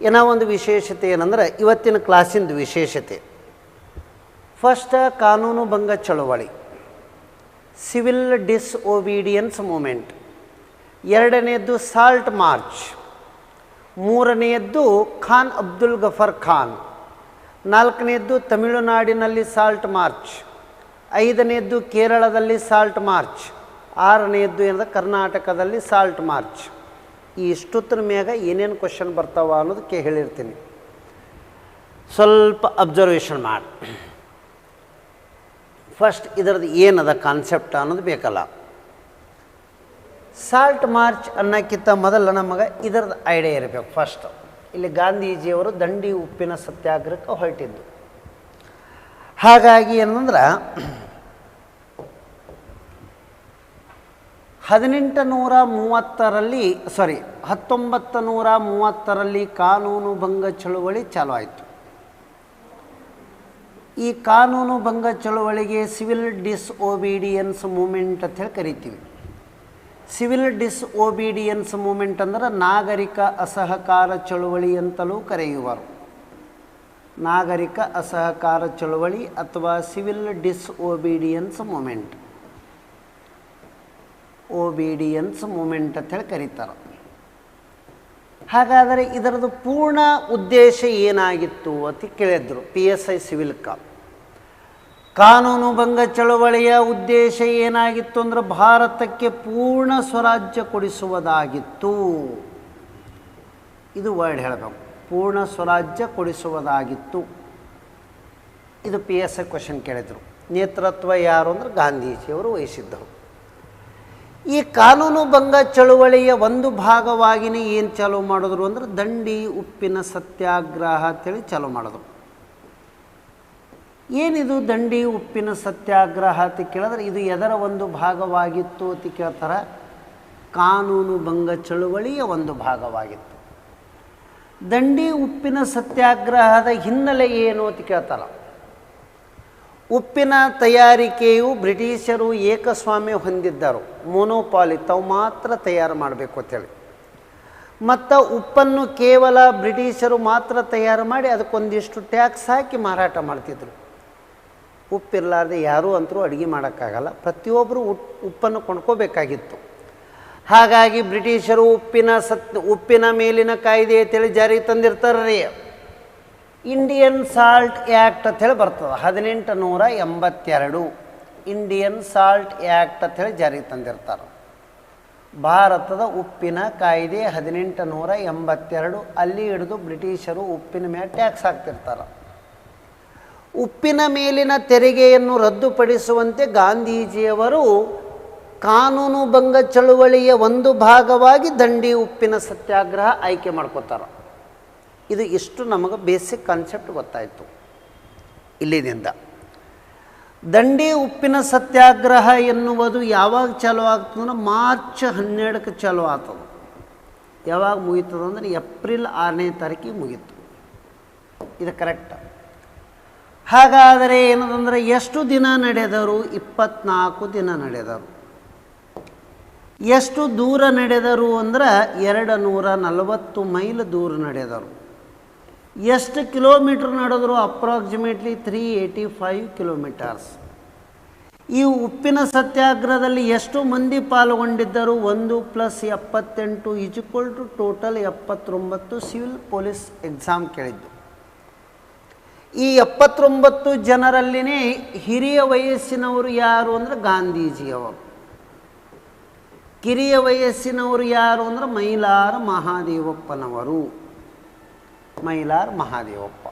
ಏನೋ ಒಂದು ವಿಶೇಷತೆ ಏನಂದ್ರೆ ಇವತ್ತಿನ ಕ್ಲಾಸಿಂದು ವಿಶೇಷತೆ ಫಸ್ಟ್ ಕಾನೂನು ಭಂಗ ಚಳವಳಿ, ಸಿವಿಲ್ ಡಿಸ್ಒಬೀಡಿಯನ್ಸ್ ಮೂಮೆಂಟ್, ಎರಡನೆಯದ್ದು ಸಾಲ್ಟ್ ಮಾರ್ಚ್, ಮೂರನೆಯದ್ದು ಖಾನ್ ಅಬ್ದುಲ್ ಗಫರ್ ಖಾನ್, ನಾಲ್ಕನೆಯದ್ದು ತಮಿಳುನಾಡಿನಲ್ಲಿ ಸಾಲ್ಟ್ ಮಾರ್ಚ್, ಐದನೆಯದ್ದು ಕೇರಳದಲ್ಲಿ ಸಾಲ್ಟ್ ಮಾರ್ಚ್, ಆರನೆಯದ್ದು ಏನಂದ್ರೆ ಕರ್ನಾಟಕದಲ್ಲಿ ಸಾಲ್ಟ್ ಮಾರ್ಚ್. ಈ ಇಷ್ಟೊತ್ತರ ಮ್ಯಾಗ ಏನೇನು ಕ್ವಶನ್ ಬರ್ತಾವ ಅನ್ನೋದಕ್ಕೆ ಹೇಳಿರ್ತೀನಿ, ಸ್ವಲ್ಪ ಅಬ್ಸರ್ವೇಷನ್ ಮಾಡಿ. ಫಸ್ಟ್ ಇದರದ್ದು ಏನದ ಕಾನ್ಸೆಪ್ಟ್ ಅನ್ನೋದು ಬೇಕಲ್ಲ. ಸಾಲ್ಟ್ ಮಾರ್ಚ್ ಅನ್ನೋಕ್ಕಿಂತ ಮೊದಲು ನಮಗೆ ಇದರದ್ದು ಐಡಿಯಾ ಇರಬೇಕು. ಫಸ್ಟ್ ಇಲ್ಲಿ ಗಾಂಧೀಜಿಯವರು ದಂಡಿ ಉಪ್ಪಿನ ಸತ್ಯಾಗ್ರಹಕ್ಕೆ ಹೊರಟಿದ್ದು. ಹಾಗಾಗಿ ಏನಂದ್ರೆ 1930ರಲ್ಲಿ ಕಾನೂನು ಭಂಗ ಚಳುವಳಿ ಚಾಲು ಆಯಿತು. ಈ ಕಾನೂನು ಭಂಗ ಚಳುವಳಿಗೆ ಸಿವಿಲ್ ಡಿಸ್ಒಬೀಡಿಯನ್ಸ್ ಮೂಮೆಂಟ್ ಅಂತ ಹೇಳಿ ಕರಿತೀವಿ. ಸಿವಿಲ್ ಡಿಸ್ಒಬೀಡಿಯನ್ಸ್ ಮೂಮೆಂಟ್ ಅಂದ್ರೆ ನಾಗರಿಕ ಅಸಹಕಾರ ಚಳುವಳಿ ಅಂತಲೂ ಕರೆಯುವರು. ನಾಗರಿಕ ಅಸಹಕಾರ ಚಳುವಳಿ ಅಥವಾ civil disobedience moment, obedience moment ಅಂತ ಹೇಳಿ ಕರೀತಾರೆ. ಹಾಗಾದರೆ ಇದರದ್ದು ಪೂರ್ಣ ಉದ್ದೇಶ ಏನಾಗಿತ್ತು ಅಂತ ಕೇಳಿದ್ರು PSI ಸಿವಿಲ್ಕ. ಕಾನೂನು ಭಂಗ ಚಳವಳಿಯ ಉದ್ದೇಶ ಏನಾಗಿತ್ತು ಅಂದ್ರೆ ಭಾರತಕ್ಕೆ ಪೂರ್ಣ ಸ್ವರಾಜ್ಯ ಕೊಡಿಸುವುದಾಗಿತ್ತು. ಇದು ವರ್ಡ್ ಹೇಳಬೇಕು, ಪೂರ್ಣ ಸ್ವರಾಜ್ಯ ಕೊಡಿಸುವುದಾಗಿತ್ತು. ಇದು PSI ಕ್ವಶನ್ ಕೇಳಿದರು. ನೇತೃತ್ವ ಯಾರು ಅಂದ್ರೆ ಗಾಂಧೀಜಿಯವರು ವಹಿಸಿದ್ದರು. ಈ ಕಾನೂನು ಭಂಗ ಚಳುವಳಿಯ ಒಂದು ಭಾಗವಾಗಿಯೇ ಏನು ಚಾಲೂ ಮಾಡಿದ್ರು ಅಂದ್ರೆ ದಂಡಿ ಉಪ್ಪಿನ ಸತ್ಯಾಗ್ರಹ ಅಂತೇಳಿ ಚಾಲೂ ಮಾಡಿದ್ರು. ಏನಿದು ದಂಡಿ ಉಪ್ಪಿನ ಸತ್ಯಾಗ್ರಹ ಅಂತ ಕೇಳಿದ್ರೆ ಇದು ಎದರ ಒಂದು ಭಾಗವಾಗಿತ್ತು ಅಂತ ಕೇಳ್ತಾರೆ? ಕಾನೂನು ಭಂಗ ಚಳುವಳಿಯ ಒಂದು ಭಾಗವಾಗಿತ್ತು. ದಂಡಿ ಉಪ್ಪಿನ ಸತ್ಯಾಗ್ರಹದ ಹಿನ್ನೆಲೆ ಏನು ಅಂತ ಕೇಳ್ತಾರೆ. ಉಪ್ಪಿನ ತಯಾರಿಕೆಯು ಬ್ರಿಟಿಷರು ಏಕಸ್ವಾಮ್ಯ ಹೊಂದಿದ್ದರು, ಮೊನೋಪಾಲಿ, ತಾವು ಮಾತ್ರ ತಯಾರು ಮಾಡಬೇಕು ಅಂತೇಳಿ. ಮತ್ತು ಉಪ್ಪನ್ನು ಕೇವಲ ಬ್ರಿಟಿಷರು ಮಾತ್ರ ತಯಾರು ಮಾಡಿ ಅದಕ್ಕೊಂದಿಷ್ಟು ಟ್ಯಾಕ್ಸ್ ಹಾಕಿ ಮಾರಾಟ ಮಾಡ್ತಿದ್ರು. ಉಪ್ಪಿರಲಾರ್ದೆ ಯಾರೂ ಅಂತರೂ ಅಡುಗೆ ಮಾಡೋಕ್ಕಾಗಲ್ಲ, ಪ್ರತಿಯೊಬ್ಬರು ಉಪ್ಪನ್ನು ಕೊಂಡ್ಕೋಬೇಕಾಗಿತ್ತು. ಹಾಗಾಗಿ ಬ್ರಿಟಿಷರು ಉಪ್ಪಿನ ಮೇಲಿನ ಕಾಯ್ದೆ ಅಂತೇಳಿ ಜಾರಿಗೆ ತಂದಿರ್ತಾರೆ ರೀ. ಇಂಡಿಯನ್ ಸಾಲ್ಟ್ ಆ್ಯಕ್ಟ್ ಅಂಥೇಳಿ ಬರ್ತದೆ 1882. ಇಂಡಿಯನ್ ಸಾಲ್ಟ್ ಆ್ಯಕ್ಟ್ ಅಂಥೇಳಿ ಜಾರಿಗೆ ತಂದಿರ್ತಾರೆ. ಭಾರತದ ಉಪ್ಪಿನ ಕಾಯ್ದೆ 1882. ಅಲ್ಲಿ ಹಿಡಿದು ಬ್ರಿಟಿಷರು ಉಪ್ಪಿನ ಮೇಲೆ ಟ್ಯಾಕ್ಸ್ ಹಾಕ್ತಿರ್ತಾರೆ. ಉಪ್ಪಿನ ಮೇಲಿನ ತೆರಿಗೆಯನ್ನು ರದ್ದುಪಡಿಸುವಂತೆ ಗಾಂಧೀಜಿಯವರು ಕಾನೂನು ಭಂಗ ಚಳುವಳಿಯ ಒಂದು ಭಾಗವಾಗಿ ದಂಡಿ ಉಪ್ಪಿನ ಸತ್ಯಾಗ್ರಹ ಆಯ್ಕೆ ಮಾಡ್ಕೋತಾರೆ. ಇದು ಇಷ್ಟು ನಮಗೆ ಬೇಸಿಕ್ ಕಾನ್ಸೆಪ್ಟ್ ಗೊತ್ತಾಯಿತು. ಇಲ್ಲಿನಿಂದ ದಂಡಿ ಉಪ್ಪಿನ ಸತ್ಯಾಗ್ರಹ ಎನ್ನುವುದು ಯಾವಾಗ ಚಾಲು ಆಗ್ತದಂದ್ರೆ ಮಾರ್ಚ್ 12ಕ್ಕೆ ಚಾಲು ಆಗ್ತದೆ. ಯಾವಾಗ ಮುಗೀತದೆ ಅಂದರೆ ಏಪ್ರಿಲ್ 6ನೇ ತಾರೀಕಿಗೆ ಮುಗೀತು. ಇದು ಕರೆಕ್ಟ್. ಹಾಗಾದರೆ ಏನದಂದ್ರೆ ಎಷ್ಟು ದಿನ ನಡೆದರು? 24 ದಿನ ನಡೆದರು. ಎಷ್ಟು ದೂರ ನಡೆದರು ಅಂದ್ರೆ 240 ಮೈಲ್ ದೂರ ನಡೆದರು. ಎಷ್ಟು ಕಿಲೋಮೀಟ್ರ್ ನಡೆದರು? Approximately 385 kilometres. ಈ ಉಪ್ಪಿನ ಸತ್ಯಾಗ್ರಹದಲ್ಲಿ ಎಷ್ಟು ಮಂದಿ ಪಾಲ್ಗೊಂಡಿದ್ದರು? 1 + 78 = ಟೋಟಲ್ 79 ಸಿವಿಲ್ ಪೊಲೀಸ್ ಎಕ್ಸಾಮ್ ಕೇಳಿದ್ದು. ಈ 79 ಜನರಲ್ಲಿನೇ ಹಿರಿಯ ವಯಸ್ಸಿನವರು ಯಾರು ಅಂದರೆ ಗಾಂಧೀಜಿಯವರು. ಕಿರಿಯ ವಯಸ್ಸಿನವರು ಯಾರು ಅಂದರೆ ಮೈಲಾರ ಮಹಾದೇವಪ್ಪನವರು. ಮೈಲಾರ ಮಹಾದೇವಪ್ಪ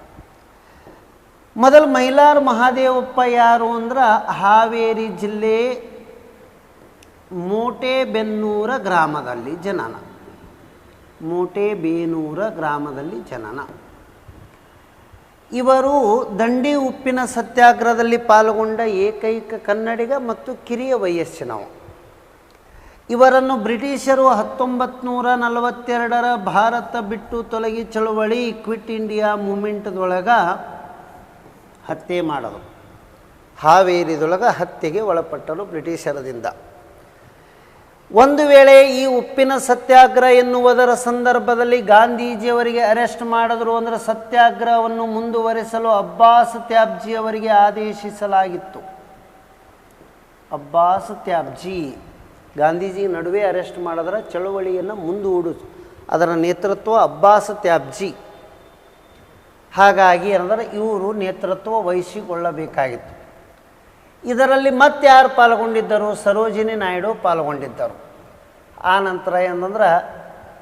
ಮೊದಲು ಮೈಲಾರ ಮಹಾದೇವಪ್ಪ ಯಾರು ಅಂದ್ರೆ ಹಾವೇರಿ ಜಿಲ್ಲೆ ಮೋಟೆಬೇನೂರ ಗ್ರಾಮದಲ್ಲಿ ಜನನ. ಮೋಟೆಬೇನೂರ ಗ್ರಾಮದಲ್ಲಿ ಜನನ. ಇವರು ದಂಡಿ ಉಪ್ಪಿನ ಸತ್ಯಾಗ್ರಹದಲ್ಲಿ ಪಾಲ್ಗೊಂಡ ಏಕೈಕ ಕನ್ನಡಿಗ ಮತ್ತು ಕಿರಿಯ ವಯಸ್ಸಿನವ. ಇವರನ್ನು ಬ್ರಿಟಿಷರು 1942ರ ಭಾರತ ಬಿಟ್ಟು ತೊಲಗಿ ಚಳುವಳಿ ಕ್ವಿಟ್ ಇಂಡಿಯಾ ಮೂಮೆಂಟ್ದೊಳಗೆ ಹತ್ಯೆ ಮಾಡೋದು. ಹಾವೇರಿದೊಳಗೆ ಹತ್ಯೆಗೆ ಒಳಪಟ್ಟರು ಬ್ರಿಟಿಷರದಿಂದ. ಒಂದು ವೇಳೆ ಈ ಉಪ್ಪಿನ ಸತ್ಯಾಗ್ರಹ ಎನ್ನುವುದರ ಸಂದರ್ಭದಲ್ಲಿ ಗಾಂಧೀಜಿಯವರಿಗೆ ಅರೆಸ್ಟ್ ಮಾಡಿದ್ರು ಅಂದರೆ ಸತ್ಯಾಗ್ರಹವನ್ನು ಮುಂದುವರಿಸಲು ಅಬ್ಬಾಸ್ ತ್ಯಾಬ್ಜಿ ಅವರಿಗೆ ಆದೇಶಿಸಲಾಗಿತ್ತು. ಅಬ್ಬಾಸ್ ತ್ಯಾಬ್ಜಿ ಗಾಂಧೀಜಿ ನಡುವೆ ಅರೆಸ್ಟ್ ಮಾಡಿದ್ರೆ ಚಳುವಳಿಯನ್ನು ಮುಂದೂಡಿತು. ಅದರ ನೇತೃತ್ವ ಅಬ್ಬಾಸ್ ತ್ಯಾಬ್ಜಿ. ಹಾಗಾಗಿ ಅಂದರೆ ಇವರು ನೇತೃತ್ವ ವಹಿಸಿಕೊಳ್ಳಬೇಕಾಗಿತ್ತು. ಇದರಲ್ಲಿ ಮತ್ತೆ ಯಾರು ಪಾಲ್ಗೊಂಡಿದ್ದರು? ಸರೋಜಿನಿ ನಾಯ್ಡು ಪಾಲ್ಗೊಂಡಿದ್ದರು. ಆ ನಂತರ ಏನಂದ್ರೆ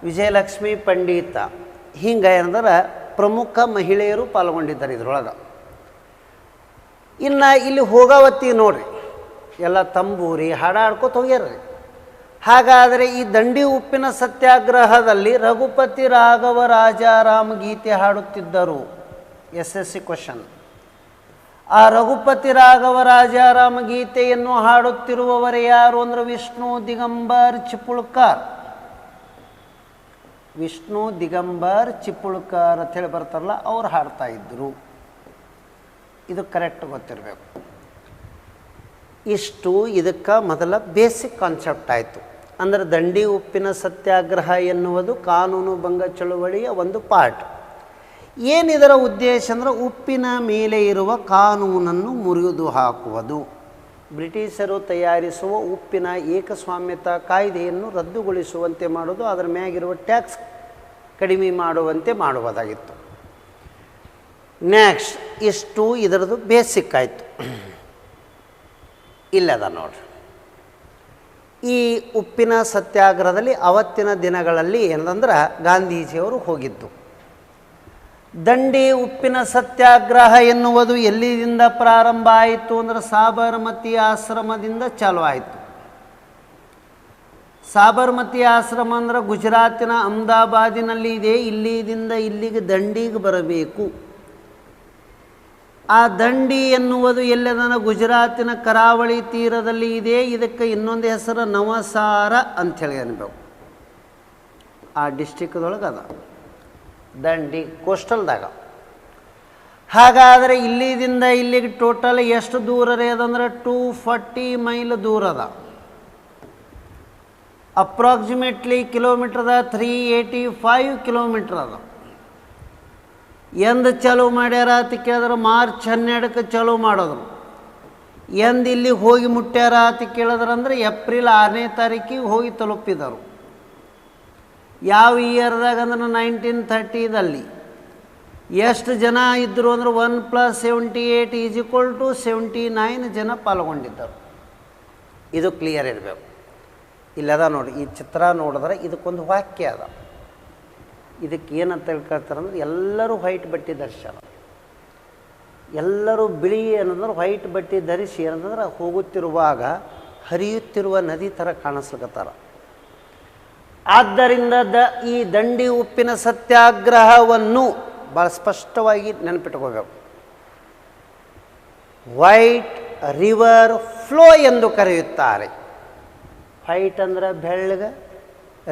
ವಿಜಯಲಕ್ಷ್ಮಿ ಪಂಡಿತ, ಹಿಂಗೆ ಏನಂದ್ರೆ ಪ್ರಮುಖ ಮಹಿಳೆಯರು ಪಾಲ್ಗೊಂಡಿದ್ದಾರೆ ಇದರೊಳಗೆ. ಇನ್ನು ಇಲ್ಲಿ ಹೋಗಾವತ್ತಿ ನೋಡ್ರಿ, ಎಲ್ಲ ತಂಬೂರಿ ಹಾಡಾಡ್ಕೋತ ಹೋಗ್ಯಾರ್ರಿ. ಹಾಗಾದರೆ ಈ ದಂಡಿ ಉಪ್ಪಿನ ಸತ್ಯಾಗ್ರಹದಲ್ಲಿ ರಘುಪತಿ ರಾಘವ ರಾಜಾರಾಮ್ ಗೀತೆ ಹಾಡುತ್ತಿದ್ದರು. SSC question. ಆ ರಘುಪತಿ ರಾಘವ ರಾಜಾರಾಮ ಗೀತೆಯನ್ನು ಹಾಡುತ್ತಿರುವವರು ಯಾರು ಅಂದರೆ ವಿಷ್ಣು ದಿಗಂಬರ್ ಚಿಪುಳ್ಕರ್. ವಿಷ್ಣು ದಿಗಂಬರ್ ಚಿಪುಳ್ಕರ್ ಅಂತ ಹೇಳಿ ಬರ್ತಾರಲ್ಲ, ಅವ್ರು ಹಾಡ್ತಾ ಇದ್ದರು. ಇದು ಕರೆಕ್ಟ್ ಗೊತ್ತಿರಬೇಕು. ಇಷ್ಟು ಇದಕ್ಕೆ ಮೊದಲ ಬೇಸಿಕ್ ಕಾನ್ಸೆಪ್ಟ್ ಆಯಿತು. ಅಂದರೆ ದಂಡಿ ಉಪ್ಪಿನ ಸತ್ಯಾಗ್ರಹ ಎನ್ನುವುದು ಕಾನೂನು ಭಂಗ ಚಳುವಳಿಯ ಒಂದು ಪಾರ್ಟ್. ಏನಿದರ ಉದ್ದೇಶ ಅಂದರೆ ಉಪ್ಪಿನ ಮೇಲೆ ಇರುವ ಕಾನೂನನ್ನು ಮುರಿದು ಹಾಕುವುದು. ಬ್ರಿಟಿಷರು ತಯಾರಿಸುವ ಉಪ್ಪಿನ ಏಕಸ್ವಾಮ್ಯತಾ ಕಾಯ್ದೆಯನ್ನು ರದ್ದುಗೊಳಿಸುವಂತೆ ಮಾಡೋದು, ಅದರ ಮ್ಯಾಗಿರುವ ಟ್ಯಾಕ್ಸ್ ಕಡಿಮೆ ಮಾಡುವಂತೆ ಮಾಡುವುದಾಗಿತ್ತು. ನೆಕ್ಸ್ಟ್ ಇಷ್ಟು ಇದರದ್ದು ಬೇಸಿಕ್ ಆಯಿತು. ಇಲ್ಲದ ನೋಡ್ರಿ, ಈ ಉಪ್ಪಿನ ಸತ್ಯಾಗ್ರಹದಲ್ಲಿ ಅವತ್ತಿನ ದಿನಗಳಲ್ಲಿ ಏನಂದ್ರೆ ಗಾಂಧೀಜಿಯವರು ಹೋಗಿದ್ದು. ದಂಡಿ ಉಪ್ಪಿನ ಸತ್ಯಾಗ್ರಹ ಎನ್ನುವುದು ಎಲ್ಲಿಂದ ಪ್ರಾರಂಭ ಆಯಿತು ಅಂದರೆ ಸಾಬರಮತಿ ಆಶ್ರಮದಿಂದ ಚಾಲು ಆಯಿತು. ಸಾಬರಮತಿ ಆಶ್ರಮ ಅಂದರೆ ಗುಜರಾತಿನ ಅಹಮದಾಬಾದಿನಲ್ಲಿ ಇದೆ. ಇಲ್ಲಿದಿಂದ ಇಲ್ಲಿಗೆ ದಂಡಿಗೆ ಬರಬೇಕು. ಆ ದಂಡಿ ಎನ್ನುವುದು ಎಲ್ಲದನ ಗುಜರಾತಿನ ಕರಾವಳಿ ತೀರದಲ್ಲಿ ಇದೆ. ಇದಕ್ಕೆ ಇನ್ನೊಂದು ಹೆಸರು ನವಸಾರ ಅಂಥೇಳಿ ಅನ್ಬೇಕು. ಆ ಡಿಸ್ಟಿಕ್ದೊಳಗೆ ಅದ ದಂಡಿ, ಕೋಸ್ಟಲ್ದಾಗ. ಹಾಗಾದರೆ ಇಲ್ಲಿದಿಂದ ಇಲ್ಲಿಗೆ ಟೋಟಲ್ ಎಷ್ಟು ದೂರ ರೀ ಅದಂದ್ರೆ 240 ಮೈಲ್ ದೂರ ಅದ. ಅಪ್ರಾಕ್ಸಿಮೇಟ್ಲಿ ಕಿಲೋಮೀಟ್ರದ 385 ಕಿಲೋಮೀಟ್ರ್ ಅದ. ಎಂದು ಚಾಲೂ ಮಾಡ್ಯಾರ ಅಂತ ಕೇಳಿದ್ರೆ ಮಾರ್ಚ್ 12ಕ್ಕೆ ಚಾಲೂ ಮಾಡಿದ್ರು. ಎಂದು ಇಲ್ಲಿ ಹೋಗಿ ಮುಟ್ಟ್ಯಾರ ಅಂತ ಕೇಳಿದ್ರೆ ಅಂದರೆ ಏಪ್ರಿಲ್ 6ನೇ ತಾರೀಕಿಗೆ ಹೋಗಿ ತಲುಪಿದರು. ಯಾವ ಇಯರ್ದಾಗ ಅಂದ್ರೆ 1930ದಲ್ಲಿ. ಎಷ್ಟು ಜನ ಇದ್ದರು ಅಂದ್ರೆ 1 + 78 = 79 ಜನ ಪಾಲ್ಗೊಂಡಿದ್ದರು. ಇದು ಕ್ಲಿಯರ್ ಇರಬೇಕು. ಇಲ್ಲದ ನೋಡಿ, ಈ ಚಿತ್ರ ನೋಡಿದ್ರೆ ಇದಕ್ಕೊಂದು ವಾಕ್ಯ ಅದ. ಇದಕ್ಕೆ ಏನಂತ ಹೇಳ್ಕೊಳ್ತಾರೆ ಅಂದ್ರೆ ಎಲ್ಲರೂ ವೈಟ್ ಬಟ್ಟೆ ಧರಿಸ್ಯಾರ. ಎಲ್ಲರೂ ಬಿಳಿ ಏನಂದ್ರೆ ವೈಟ್ ಬಟ್ಟೆ ಧರಿಸಿ ಏನಂದ್ರೆ ಹೋಗುತ್ತಿರುವಾಗ ಹರಿಯುತ್ತಿರುವ ನದಿ ಥರ ಕಾಣಿಸ್ಲಿಕ್ಕತ್ತಾರ. ಆದ್ದರಿಂದ ಈ ದಂಡಿ ಉಪ್ಪಿನ ಸತ್ಯಾಗ್ರಹವನ್ನು ಭಾಳ ಸ್ಪಷ್ಟವಾಗಿ ನೆನಪಿಟ್ಕೋಬೇಕು. ವೈಟ್ ರಿವರ್ ಫ್ಲೋ ಎಂದು ಕರೆಯುತ್ತಾರೆ. ವೈಟ್ ಅಂದ್ರೆ ಬೆಳ್ಳಗೆ,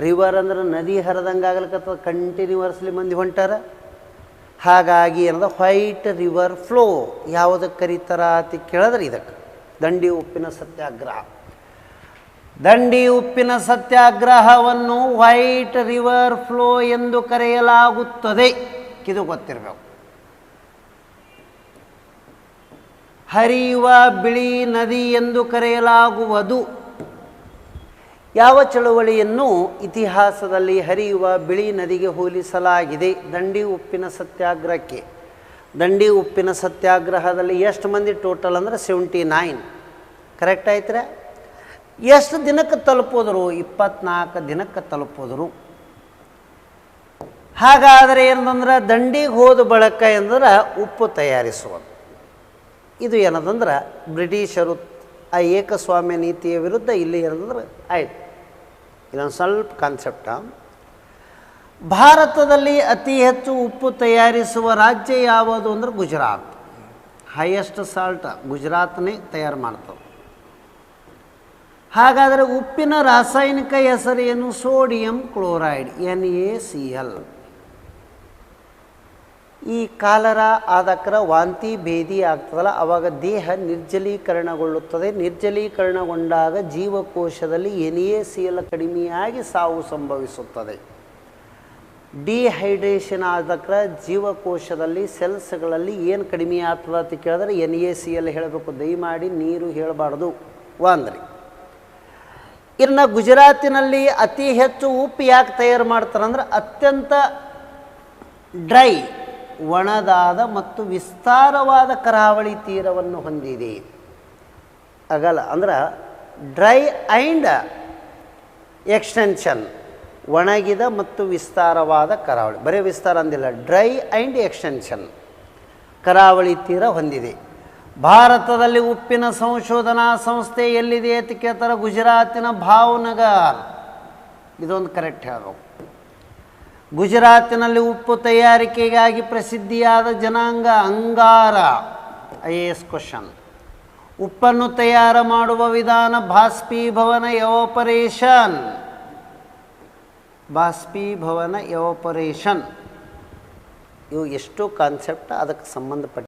ರಿವರ್ ಅಂದ್ರೆ ನದಿ ಹರಿದಂಗೆ ಆಗ್ಲಿಕ್ಕತ್ತದ, ಕಂಟಿನ್ಯೂವಸ್ಲಿ ಮಂದಿ ಹೊಂಟಾರ. ಹಾಗಾಗಿ ಏನದ ವೈಟ್ ರಿವರ್ ಫ್ಲೋ ಯಾವುದಕ್ಕೆ ಕರೀತಾರ ಅಂತ ಕೇಳಿದ್ರೆ ಇದಕ್ಕೆ ದಂಡಿ ಉಪ್ಪಿನ ಸತ್ಯಾಗ್ರಹ. ದಂಡಿ ಉಪ್ಪಿನ ಸತ್ಯಾಗ್ರಹವನ್ನು ವೈಟ್ ರಿವರ್ ಫ್ಲೋ ಎಂದು ಕರೆಯಲಾಗುತ್ತದೆ. ಇದು ಗೊತ್ತಿರಬೇಕು. ಹರಿಯುವ ಬಿಳಿ ನದಿ ಎಂದು ಕರೆಯಲಾಗುವುದು. ಯಾವ ಚಳುವಳಿಯನ್ನು ಇತಿಹಾಸದಲ್ಲಿ ಹರಿಯುವ ಬಿಳಿ ನದಿಗೆ ಹೋಲಿಸಲಾಗಿದೆ? ದಂಡಿ ಉಪ್ಪಿನ ಸತ್ಯಾಗ್ರಹಕ್ಕೆ. ದಂಡಿ ಉಪ್ಪಿನ ಸತ್ಯಾಗ್ರಹದಲ್ಲಿ ಎಷ್ಟು ಮಂದಿ ಟೋಟಲ್ ಅಂದರೆ 79. ಕರೆಕ್ಟ್ ಆಯ್ತರ? ಎಷ್ಟು ದಿನಕ್ಕೆ ತಲುಪೋದ್ರು? 24 ದಿನಕ್ಕೆ ತಲುಪೋದ್ರು. ಹಾಗಾದರೆ ಏನಂದ್ರೆ ದಂಡಿಗೆ ಹೋದ ಬಳಕ ಎಂದ್ರೆ ಉಪ್ಪು ತಯಾರಿಸುವುದು. ಇದು ಏನದಂದ್ರೆ ಬ್ರಿಟಿಷರು ಆ ಏಕಸ್ವಾಮ್ಯ ನೀತಿಯ ವಿರುದ್ಧ ಇಲ್ಲಿ ಏನಂದ್ರೆ ಆಯಿತು. ಇದೊಂದು ಸ್ವಲ್ಪ ಕಾನ್ಸೆಪ್ಟ. ಭಾರತದಲ್ಲಿ ಅತಿ ಹೆಚ್ಚು ಉಪ್ಪು ತಯಾರಿಸುವ ರಾಜ್ಯ ಯಾವುದು ಅಂದ್ರೆ ಗುಜರಾತ್. ಹೈಯೆಸ್ಟ್ ಸಾಲ್ಟ್ ಗುಜರಾತ್ನೇ ತಯಾರು ಮಾಡ್ತದೆ. ಹಾಗಾದರೆ ಉಪ್ಪಿನ ರಾಸಾಯನಿಕ ಹೆಸರೇನು? Sodium chloride, NaCl. ಈ ಕಾಲರ ಆದಕ್ರ ವಾಂತಿ ಭೇದಿ ಆಗ್ತದಲ್ಲ, ಆವಾಗ ದೇಹ ನಿರ್ಜಲೀಕರಣಗೊಳ್ಳುತ್ತದೆ. ನಿರ್ಜಲೀಕರಣಗೊಂಡಾಗ ಜೀವಕೋಶದಲ್ಲಿ NaCl ಕಡಿಮೆಯಾಗಿ ಸಾವು ಸಂಭವಿಸುತ್ತದೆ. ಡಿಹೈಡ್ರೇಷನ್ ಆದಕ್ರ ಜೀವಕೋಶದಲ್ಲಿ ಸೆಲ್ಸ್ಗಳಲ್ಲಿ ಏನು ಕಡಿಮೆ ಆಗ್ತದೆ ಅಂತ ಕೇಳಿದ್ರೆ NaCl ಹೇಳಬೇಕು, ದಯಮಾಡಿ ನೀರು ಹೇಳಬಾರ್ದು ಅಂದ್ರಿ. ಇನ್ನು ಗುಜರಾತಿನಲ್ಲಿ ಅತಿ ಹೆಚ್ಚು ಉಪ್ಪು ಯಾಕೆ ತಯಾರು ಮಾಡ್ತಾರಂದ್ರೆ ಅತ್ಯಂತ ಡ್ರೈ, ಒಣದಾದ ಮತ್ತು ವಿಸ್ತಾರವಾದ ಕರಾವಳಿ ತೀರವನ್ನು ಹೊಂದಿದೆ. ಆಗಲ್ಲ ಅಂದ್ರೆ ಡ್ರೈ ಆ್ಯಂಡ್ ಎಕ್ಸ್ಟೆನ್ಷನ್, ಒಣಗಿದ ಮತ್ತು ವಿಸ್ತಾರವಾದ ಕರಾವಳಿ, ಬರೀ ವಿಸ್ತಾರ ಅಂದಿಲ್ಲ, ಡ್ರೈ ಆ್ಯಂಡ್ ಎಕ್ಸ್ಟೆನ್ಷನ್ ಕರಾವಳಿ ತೀರ ಹೊಂದಿದೆ. ಭಾರತದಲ್ಲಿ ಉಪ್ಪಿನ ಸಂಶೋಧನಾ ಸಂಸ್ಥೆ ಎಲ್ಲಿದೆ ಅಂತ ಕೇಳ್ತಾರೆ, ಗುಜರಾತಿನ ಭಾವನಗರ್. ಇದೊಂದು ಕರೆಕ್ಟ್ ಹೇಳಬೇಕು. ಗುಜರಾತಿನಲ್ಲಿ ಉಪ್ಪು ತಯಾರಿಕೆಗಾಗಿ ಪ್ರಸಿದ್ಧಿಯಾದ ಜನಾಂಗ ಅಂಗಾರ. IAS question. ಉಪ್ಪನ್ನು ತಯಾರು ಮಾಡುವ ವಿಧಾನ ಬಾಷ್ಪೀಭವನ, ಎವಾಪರೇಷನ್. ಬಾಷ್ಪೀಭವನ, ಎವಾಪರೇಷನ್. ಇವು ಎಷ್ಟು ಕಾನ್ಸೆಪ್ಟ್ ಅದಕ್ಕೆ ಸಂಬಂಧಪಟ್ಟ